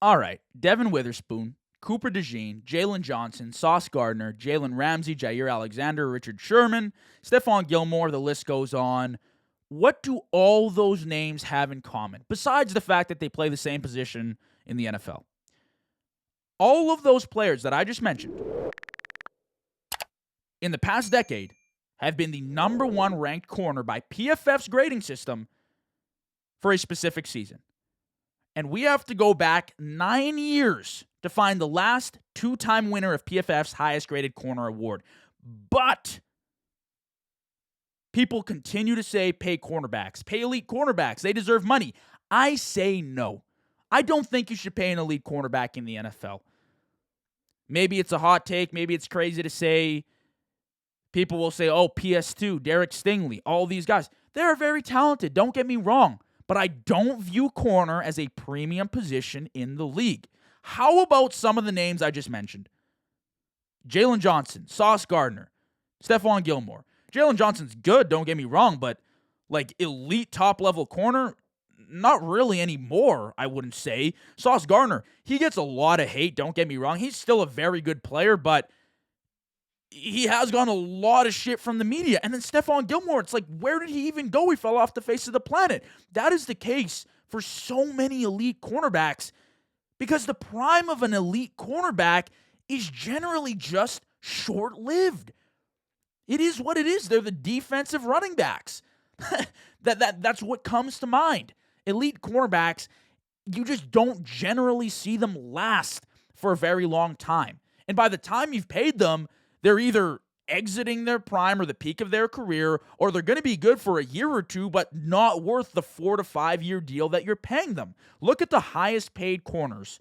All right, Devin Witherspoon, Cooper DeJean, Jalen Johnson, Sauce Gardner, Jalen Ramsey, Jair Alexander, Richard Sherman, Stephon Gilmore, the list goes on. What do all those names have in common, besides the fact that they play the same position in the NFL? All of those players that I just mentioned in the past decade have been the number one ranked corner by PFF's grading system for a specific season. And we have to go back 9 years to find the last two-time winner of PFF's highest graded corner award. But people continue to say pay cornerbacks, pay elite cornerbacks. They deserve money. I say no. I don't think you should pay an elite cornerback in the NFL. Maybe it's a hot take. Maybe it's crazy to say. People will say, oh, PS2, Derek Stingley, all these guys. They're very talented. Don't get me wrong. But I don't view corner as a premium position in the league. How about some of the names I just mentioned? Jalen Johnson, Sauce Gardner, Stephon Gilmore. Jalen Johnson's good, don't get me wrong, but like elite top-level corner, not really anymore, I wouldn't say. Sauce Gardner, he gets a lot of hate, don't get me wrong. He's still a very good player, but he has gotten a lot of shit from the media. And then Stephon Gilmore, it's like, where did he even go? He fell off the face of the planet. That is the case for so many elite cornerbacks because the prime of an elite cornerback is generally just short-lived. It is what it is. They're the defensive running backs. That's what comes to mind. Elite cornerbacks, you just don't generally see them last for a very long time. And by the time you've paid them, they're either exiting their prime or the peak of their career, or they're going to be good for a year or two, but not worth the 4 to 5 year deal that you're paying them. Look at the highest paid corners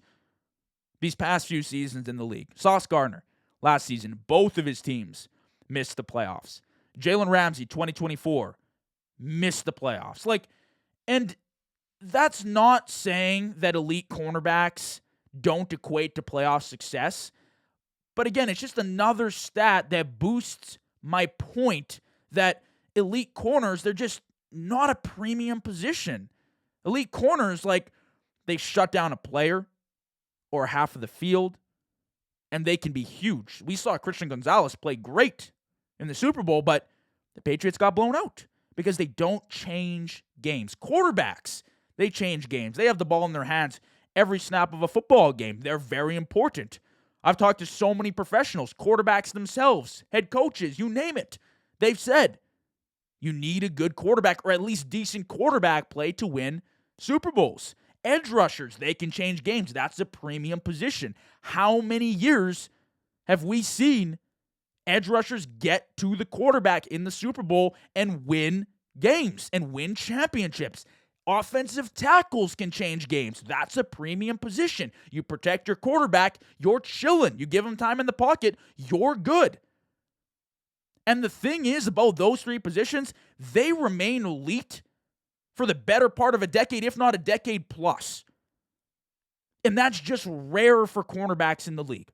these past few seasons in the league. Sauce Gardner, last season, both of his teams missed the playoffs. Jalen Ramsey, 2024, missed the playoffs. And that's not saying that elite cornerbacks don't equate to playoff success. But again, it's just another stat that boosts my point that elite corners, they're just not a premium position. Elite corners, they shut down a player or half of the field, and they can be huge. We saw Christian Gonzalez play great in the Super Bowl, but the Patriots got blown out because they don't change games. Quarterbacks, they change games. They have the ball in their hands every snap of a football game. They're very important. I've talked to so many professionals, quarterbacks themselves, head coaches, you name it. They've said you need a good quarterback or at least decent quarterback play to win Super Bowls. Edge rushers, they can change games. That's a premium position. How many years have we seen edge rushers get to the quarterback in the Super Bowl and win games and win championships? Offensive tackles can change games. That's a premium position. You protect your quarterback, you're chilling. You give him time in the pocket, you're good. And the thing is about those three positions, they remain elite for the better part of a decade, if not a decade plus. And that's just rare for cornerbacks in the league.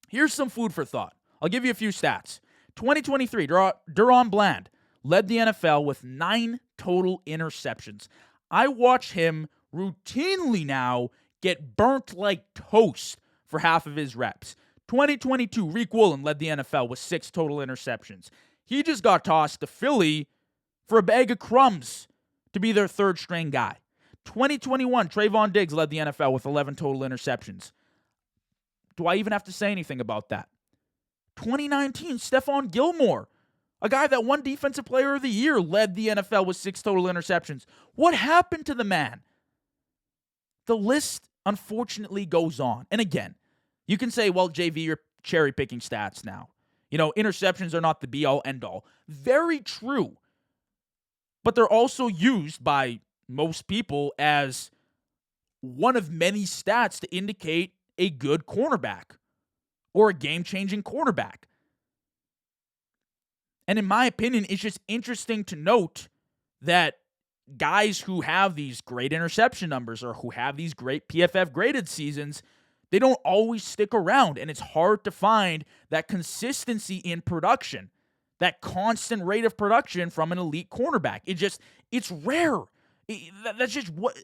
Here's some food for thought. I'll give you a few stats. 2023, DaRon Bland led the NFL with 9 total interceptions. I watch him routinely now get burnt like toast for half of his reps. 2022, Reek Woolen led the NFL with 6 total interceptions. He just got tossed to Philly for a bag of crumbs to be their third string guy. 2021, Trevon Diggs led the NFL with 11 total interceptions. Do I even have to say anything about that? 2019, Stephon Gilmore, a guy that won Defensive Player of the Year, led the NFL with 6 total interceptions. What happened to the man? The list, unfortunately, goes on. And again, you can say, well, JV, you're cherry-picking stats now. Interceptions are not the be-all, end-all. Very true. But they're also used by most people as one of many stats to indicate a good cornerback or a game-changing quarterback. And in my opinion, it's just interesting to note that guys who have these great interception numbers or who have these great PFF graded seasons, they don't always stick around, and it's hard to find that consistency in production, that constant rate of production from an elite cornerback. It's rare. That's just what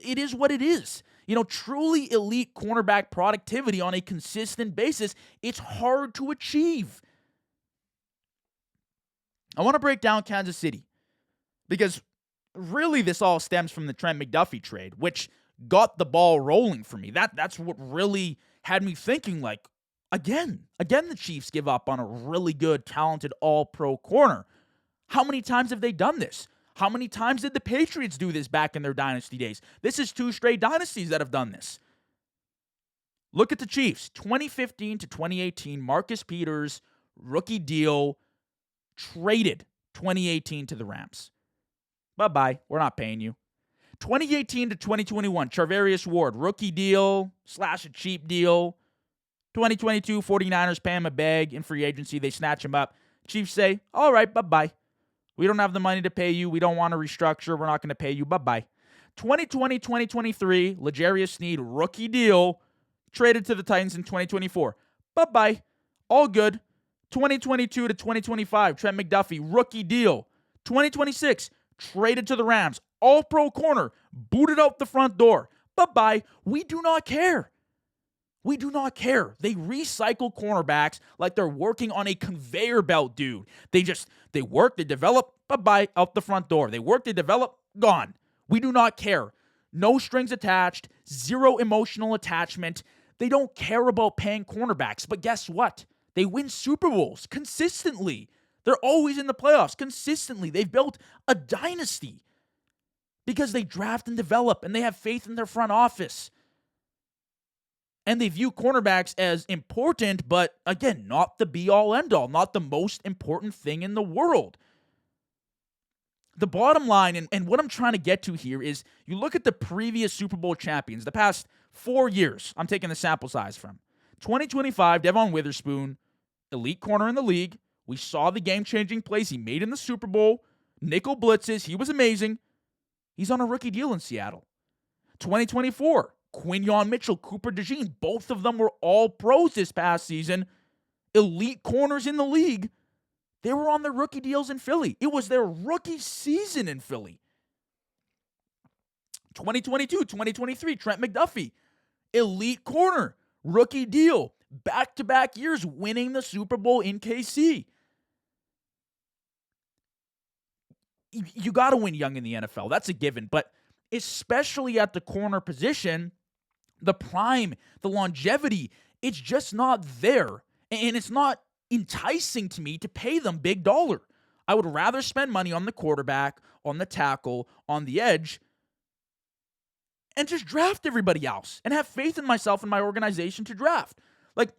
it is. Truly elite cornerback productivity on a consistent basis, it's hard to achieve. I want to break down Kansas City because really this all stems from the Trent McDuffie trade, which got the ball rolling for me. That's what really had me thinking, like, again, the Chiefs give up on a really good, talented all-pro corner. How many times have they done this? How many times did the Patriots do this back in their dynasty days? This is 2 straight dynasties that have done this. Look at the Chiefs. 2015 to 2018, Marcus Peters, rookie deal, traded 2018 to the Rams. Bye-bye. We're not paying you. 2018 to 2021, Charvarius Ward, rookie deal / a cheap deal. 2022, 49ers pay him a bag in free agency. They snatch him up. Chiefs say, all right, bye-bye. We don't have the money to pay you. We don't want to restructure. We're not going to pay you. Bye-bye. 2020, 2023, L'Jarius Sneed, rookie deal, traded to the Titans in 2024. Bye-bye. All good. 2022 to 2025, Trent McDuffie, rookie deal. 2026, traded to the Rams. All-pro corner, booted out the front door. Bye-bye. We do not care. We do not care. They recycle cornerbacks like they're working on a conveyor belt, dude. They work, they develop, bye-bye, out the front door. They work, they develop, gone. We do not care. No strings attached, zero emotional attachment. They don't care about paying cornerbacks, but guess what? They win Super Bowls consistently. They're always in the playoffs consistently. They've built a dynasty because they draft and develop, and they have faith in their front office. And they view cornerbacks as important, but again, not the be-all, end-all, not the most important thing in the world. The bottom line, and what I'm trying to get to here is, you look at the previous Super Bowl champions, the past 4 years, I'm taking the sample size from. 2025, Devon Witherspoon, elite corner in the league. We saw the game-changing plays he made in the Super Bowl. Nickel blitzes, he was amazing. He's on a rookie deal in Seattle. 2024, Quinyon Mitchell, Cooper DeJean, both of them were all pros this past season. Elite corners in the league. They were on their rookie deals in Philly. It was their rookie season in Philly. 2022, 2023, Trent McDuffie, elite corner, rookie deal, back-to-back years winning the Super Bowl in KC. You got to win young in the NFL. That's a given. But especially at the corner position, the prime, the longevity, it's just not there. And it's not enticing to me to pay them big dollar. I would rather spend money on the quarterback, on the tackle, on the edge, and just draft everybody else and have faith in myself and my organization to draft. Like,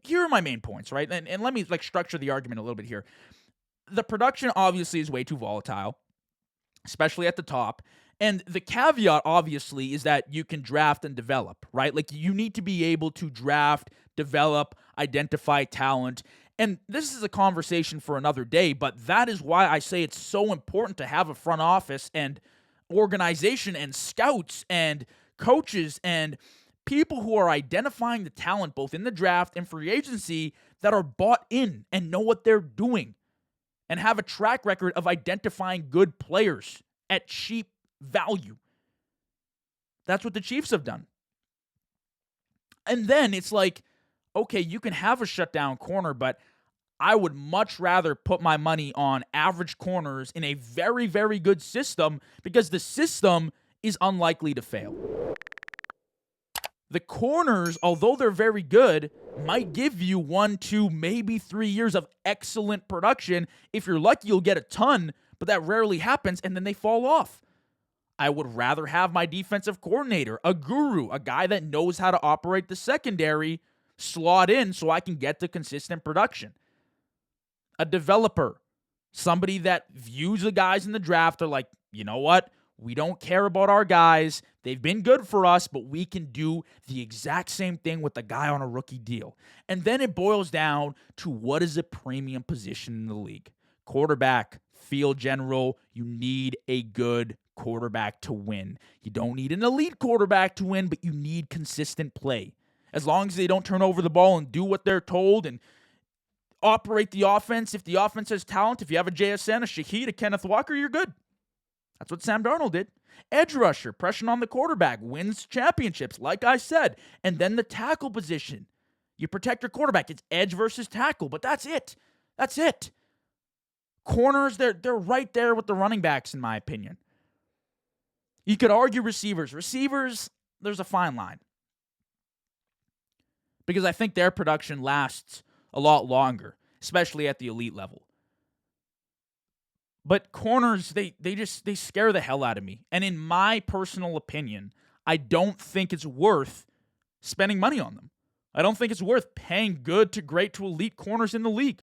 here are my main points, right? And let me structure the argument a little bit here. The production obviously is way too volatile, especially at the top. And the caveat, obviously, is that you can draft and develop, right? Like, you need to be able to draft, develop, identify talent. And this is a conversation for another day, but that is why I say it's so important to have a front office and organization and scouts and coaches and people who are identifying the talent both in the draft and free agency that are bought in and know what they're doing and have a track record of identifying good players at cheap value. That's what the Chiefs have done. And then it's like, okay, you can have a shutdown corner, but I would much rather put my money on average corners in a very, very good system because the system is unlikely to fail. The corners, although they're very good, might give you 1, 2, maybe 3 years of excellent production. If you're lucky, you'll get a ton, but that rarely happens, and then they fall off. I would rather have my defensive coordinator, a guru, a guy that knows how to operate the secondary, slot in so I can get the consistent production. A developer, somebody that views the guys in the draft are like, you know what? We don't care about our guys. They've been good for us, but we can do the exact same thing with the guy on a rookie deal. And then it boils down to what is a premium position in the league. Quarterback, field general, you need a good quarterback to win. You don't need an elite quarterback to win, but you need consistent play. As long as they don't turn over the ball and do what they're told and operate the offense. If the offense has talent, if you have a JSN, a Shaheed, a Kenneth Walker, you're good. That's what Sam Darnold did. Edge rusher, pressure on the quarterback, wins championships, like I said. And then the tackle position. You protect your quarterback. It's edge versus tackle, but that's it. That's it. Corners, they're right there with the running backs, in my opinion. You could argue receivers. Receivers, there's a fine line. Because I think their production lasts a lot longer, especially at the elite level. But corners, they scare the hell out of me. And in my personal opinion, I don't think it's worth spending money on them. I don't think it's worth paying good to great to elite corners in the league.